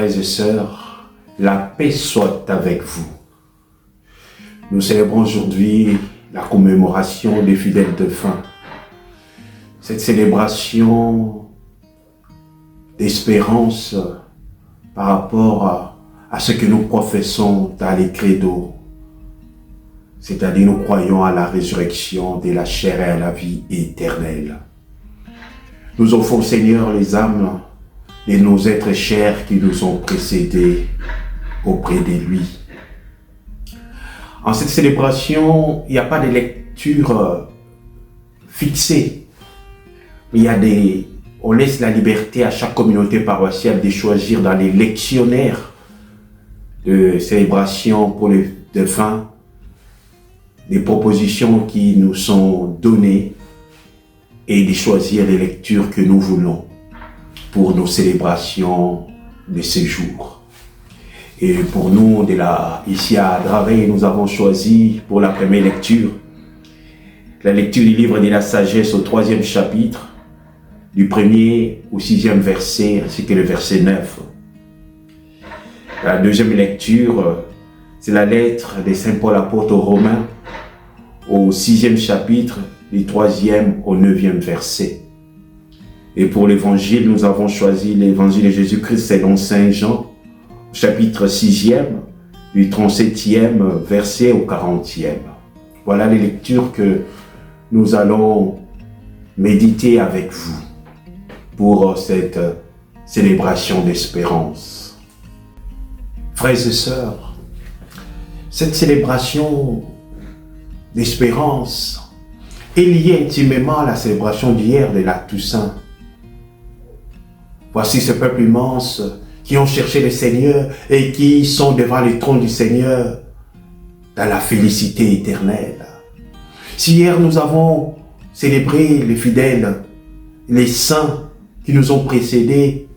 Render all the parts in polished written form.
frères et sœurs, la paix soit avec vous. Nous célébrons aujourd'hui la commémoration des fidèles défunts. Cette célébration d'espérance par rapport à ce que nous professons dans les credos, c'est-à-dire nous croyons à la résurrection de la chair et à la vie éternelle. Nous offrons au Seigneur les âmes de nos êtres chers qui nous ont précédés auprès de lui. En cette célébration, il n'y a pas de lecture fixée. On laisse la liberté à chaque communauté paroissiale de choisir dans les lectionnaires de célébration pour les défunts des propositions qui nous sont données et de choisir les lectures que nous voulons pour nos célébrations de ces jours. Et pour nous, ici à Draveil, nous avons choisi pour la première lecture la lecture du livre de la sagesse au 3e chapitre, du 1er au 6e verset, ainsi que le verset 9. La deuxième lecture, c'est la lettre de Saint Paul apôtre aux Romains, au 6e chapitre, du 3e au 9e verset. Et pour l'évangile, nous avons choisi l'évangile de Jésus-Christ selon Saint Jean, chapitre 6e, du 37e verset au 40e. Voilà les lectures que nous allons méditer avec vous pour cette célébration d'espérance. Frères et sœurs, cette célébration d'espérance est liée intimement à la célébration d'hier de la Toussaint. Voici ce peuple immense qui ont cherché le Seigneur et qui sont devant le trône du Seigneur dans la félicité éternelle. Si hier nous avons célébré les fidèles, les saints qui nous ont précédés,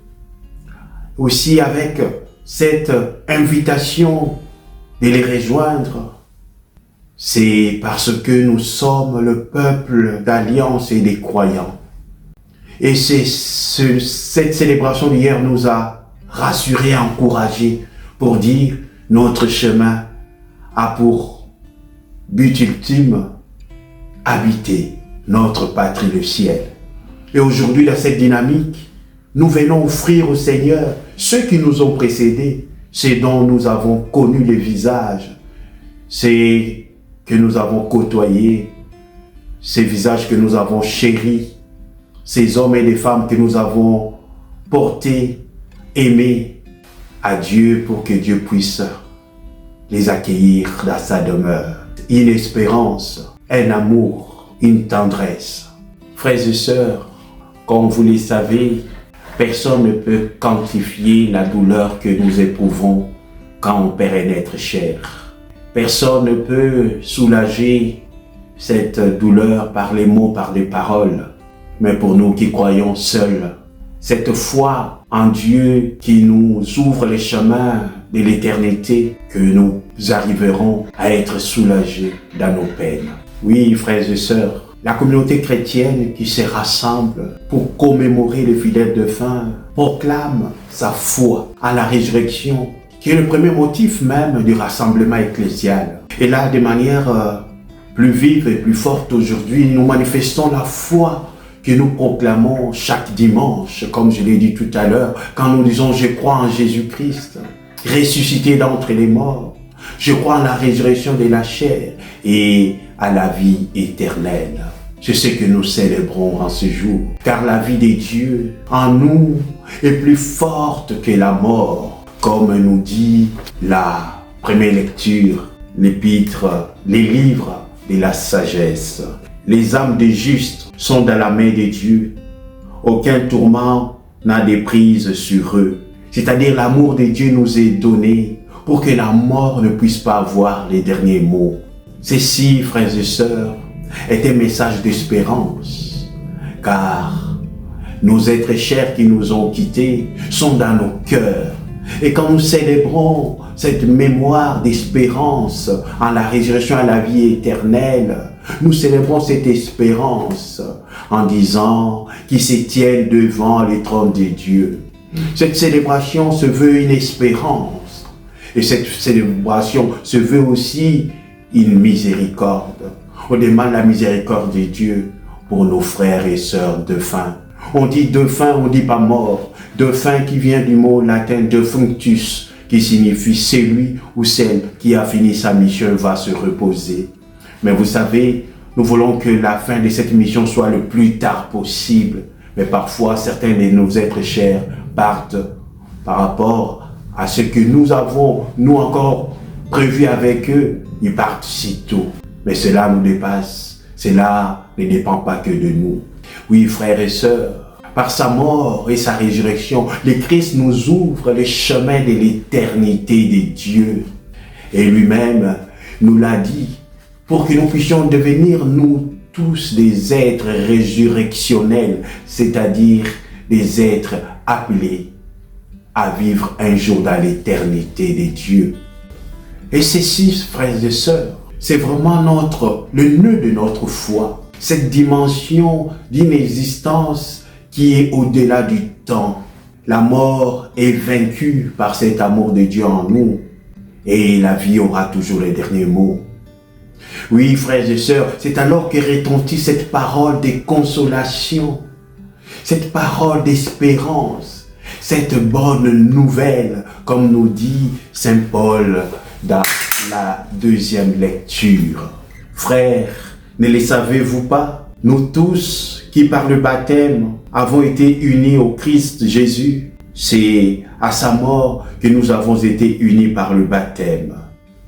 aussi avec cette invitation de les rejoindre, c'est parce que nous sommes le peuple d'alliance et des croyants. Et cette célébration d'hier nous a rassurés, encouragés pour dire notre chemin a pour but ultime habiter notre patrie, le ciel. Et aujourd'hui, dans cette dynamique, nous venons offrir au Seigneur ceux qui nous ont précédés, ceux dont nous avons connu les visages, ceux que nous avons côtoyés, ces visages que nous avons chéris, ces hommes et les femmes que nous avons portés, aimés à Dieu pour que Dieu puisse les accueillir dans sa demeure. Une espérance, un amour, une tendresse. Frères et sœurs, comme vous le savez, personne ne peut quantifier la douleur que nous éprouvons quand on perd un être cher. Personne ne peut soulager cette douleur par les mots, par les paroles. Mais pour nous qui croyons seuls, cette foi en Dieu qui nous ouvre les chemins de l'éternité, que nous arriverons à être soulagés dans nos peines. Oui, frères et sœurs, la communauté chrétienne qui se rassemble pour commémorer les fidèles défunts proclame sa foi à la résurrection, qui est le premier motif même du rassemblement ecclésial. Et là, de manière plus vive et plus forte aujourd'hui, nous manifestons la foi que nous proclamons chaque dimanche, comme je l'ai dit tout à l'heure, quand nous disons « Je crois en Jésus-Christ, ressuscité d'entre les morts. Je crois en la résurrection de la chair et à la vie éternelle. » C'est ce que nous célébrons en ce jour, car la vie de Dieu en nous est plus forte que la mort, comme nous dit la première lecture, l'épître, les livres de la sagesse. Les âmes des justes sont dans la main de Dieu. Aucun tourment n'a de prise sur eux. C'est-à-dire l'amour de Dieu nous est donné pour que la mort ne puisse pas avoir les derniers mots. Ceci, frères et sœurs, est un message d'espérance, car nos êtres chers qui nous ont quittés sont dans nos cœurs. Et quand nous célébrons cette mémoire d'espérance en la résurrection à la vie éternelle, nous célébrons cette espérance en disant qu'ils se tiennent devant les trônes de Dieu. Cette célébration se veut une espérance. Et cette célébration se veut aussi une miséricorde. On demande la miséricorde de Dieu pour nos frères et sœurs défunts. On dit défunt, on ne dit pas mort. Défunt qui vient du mot latin defunctus, qui signifie celui ou celle qui a fini sa mission va se reposer. Mais vous savez, nous voulons que la fin de cette mission soit le plus tard possible. Mais parfois, certains de nos êtres chers partent par rapport à ce que nous avons, nous encore, prévu avec eux. Ils partent si tôt. Mais cela nous dépasse. Cela ne dépend pas que de nous. Oui, frères et sœurs, par sa mort et sa résurrection, le Christ nous ouvre le chemin de l'éternité de Dieu. Et lui-même nous l'a dit, pour que nous puissions devenir, nous tous, des êtres résurrectionnels, c'est-à-dire des êtres appelés à vivre un jour dans l'éternité de Dieu. Et ceci, frères et sœurs, c'est vraiment le nœud de notre foi. Cette dimension d'une existence qui est au-delà du temps. La mort est vaincue par cet amour de Dieu en nous. Et la vie aura toujours le dernier mot. Oui, frères et sœurs, c'est alors que retentit cette parole de consolation, cette parole d'espérance, cette bonne nouvelle, comme nous dit Saint Paul dans la deuxième lecture. Frères, ne le savez-vous pas? Nous tous qui par le baptême avons été unis au Christ Jésus, c'est à sa mort que nous avons été unis par le baptême.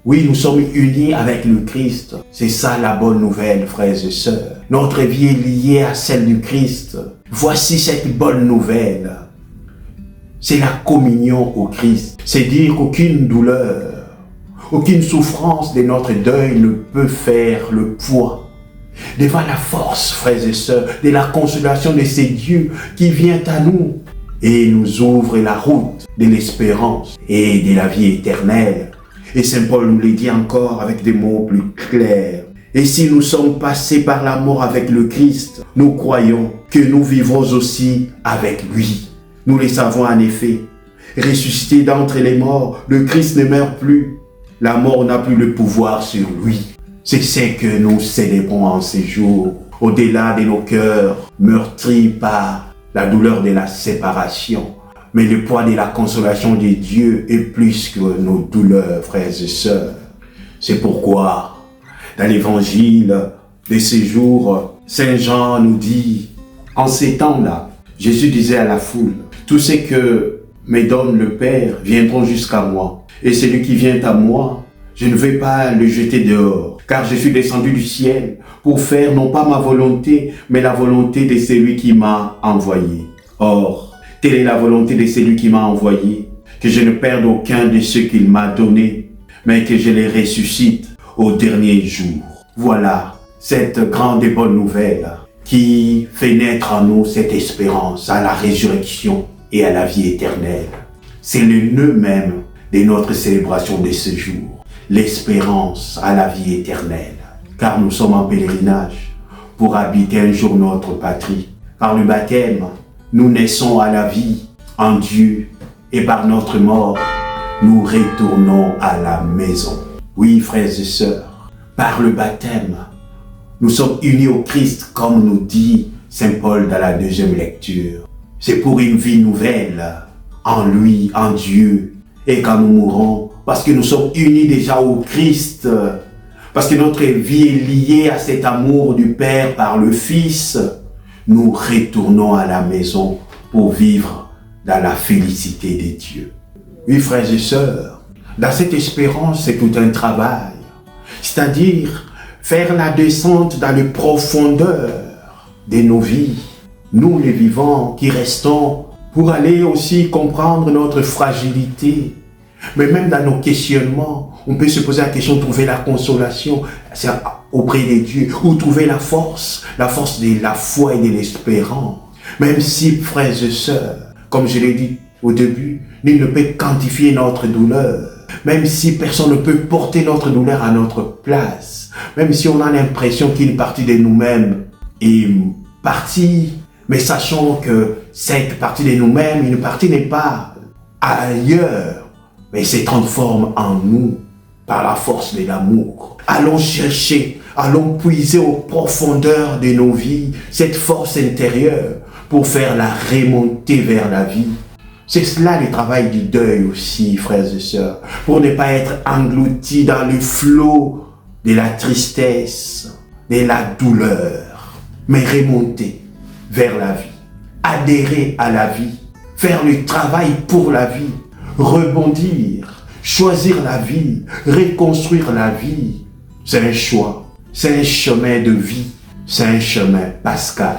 Oui, nous sommes unis avec le Christ. C'est ça la bonne nouvelle, frères et sœurs. Notre vie est liée à celle du Christ. Voici cette bonne nouvelle. C'est la communion au Christ. C'est dire qu'aucune douleur, aucune souffrance de notre deuil ne peut faire le poids devant la force, frères et sœurs, de la consolation de ces dieux qui vient à nous et nous ouvre la route de l'espérance et de la vie éternelle. Et Saint Paul nous le dit encore avec des mots plus clairs. Et si nous sommes passés par la mort avec le Christ, nous croyons que nous vivrons aussi avec lui. Nous le savons en effet. Ressuscité d'entre les morts, le Christ ne meurt plus. La mort n'a plus le pouvoir sur lui. C'est ce que nous célébrons en ces jours, au-delà de nos cœurs meurtris par la douleur de la séparation. Mais le poids de la consolation de Dieu est plus que nos douleurs, frères et sœurs. C'est pourquoi, dans l'évangile de ces jours, Saint Jean nous dit, en ces temps-là, Jésus disait à la foule, « Tous ceux que me donne le Père viendront jusqu'à moi, et celui qui vient à moi, je ne vais pas le jeter dehors, car je suis descendu du ciel pour faire non pas ma volonté, mais la volonté de celui qui m'a envoyé. Or, telle est la volonté de celui qui m'a envoyé, que je ne perde aucun de ceux qu'il m'a donnés, mais que je les ressuscite au dernier jour. » Voilà cette grande et bonne nouvelle qui fait naître en nous cette espérance à la résurrection et à la vie éternelle. C'est le nœud même de notre célébration de ce jour, l'espérance à la vie éternelle, car nous sommes en pèlerinage pour habiter un jour notre patrie. Par le baptême, nous naissons à la vie en Dieu et par notre mort, nous retournons à la maison. Oui, frères et sœurs, par le baptême, nous sommes unis au Christ comme nous dit Saint Paul dans la deuxième lecture. C'est pour une vie nouvelle en lui, en Dieu. Et quand nous mourrons, parce que nous sommes unis déjà au Christ, parce que notre vie est liée à cet amour du Père par le Fils, nous retournons à la maison pour vivre dans la félicité des dieux. Oui, frères et sœurs, dans cette espérance, c'est tout un travail. C'est-à-dire faire la descente dans les profondeurs de nos vies. Nous, les vivants, qui restons pour aller aussi comprendre notre fragilité. Mais même dans nos questionnements, on peut se poser la question de trouver la consolation auprès des dieux, ou trouver la force de la foi et de l'espérance. Même si, frères et sœurs, comme je l'ai dit au début, nul ne peut quantifier notre douleur, même si personne ne peut porter notre douleur à notre place, même si on a l'impression qu'une partie de nous-mêmes est partie, Mais sachons que cette partie de nous-mêmes, une partie n'est pas ailleurs, mais se transforme en nous par la force de l'amour. Allons chercher, allons puiser aux profondeurs de nos vies cette force intérieure pour faire la remontée vers la vie. C'est cela le travail du deuil aussi, frères et sœurs, pour ne pas être engloutis dans le flot de la tristesse, de la douleur, mais remonter vers la vie, adhérer à la vie, faire le travail pour la vie, rebondir, choisir la vie, reconstruire la vie. C'est un choix, c'est un chemin de vie, c'est un chemin pascal.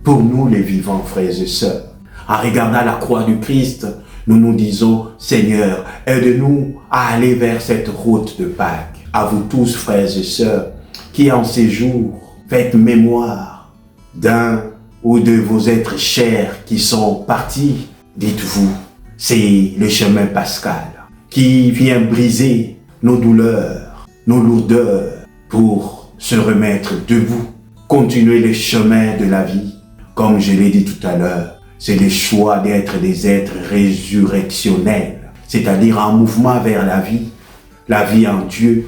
Pour nous les vivants, frères et sœurs, en regardant la croix du Christ, nous nous disons, Seigneur, aide-nous à aller vers cette route de Pâques. À vous tous, frères et sœurs, qui en ces jours faites mémoire d'un ou de vos êtres chers qui sont partis, dites-vous, c'est le chemin pascal qui vient briser nos douleurs, nos lourdeurs pour se remettre debout, continuer le chemin de la vie. Comme je l'ai dit tout à l'heure, c'est le choix d'être des êtres résurrectionnels, c'est-à-dire en mouvement vers la vie en Dieu.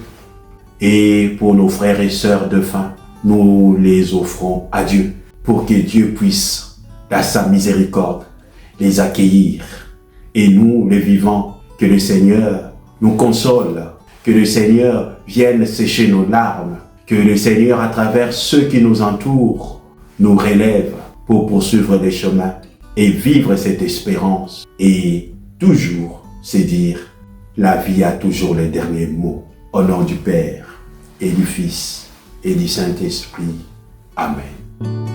Et pour nos frères et sœurs défunts, nous les offrons à Dieu pour que Dieu puisse, dans sa miséricorde, les accueillir. Et nous, les vivants, que le Seigneur nous console, que le Seigneur vienne sécher nos larmes, que le Seigneur, à travers ceux qui nous entourent, nous relève pour poursuivre des chemins et vivre cette espérance et toujours se dire, la vie a toujours les derniers mots. Au nom du Père et du Fils et du Saint-Esprit. Amen.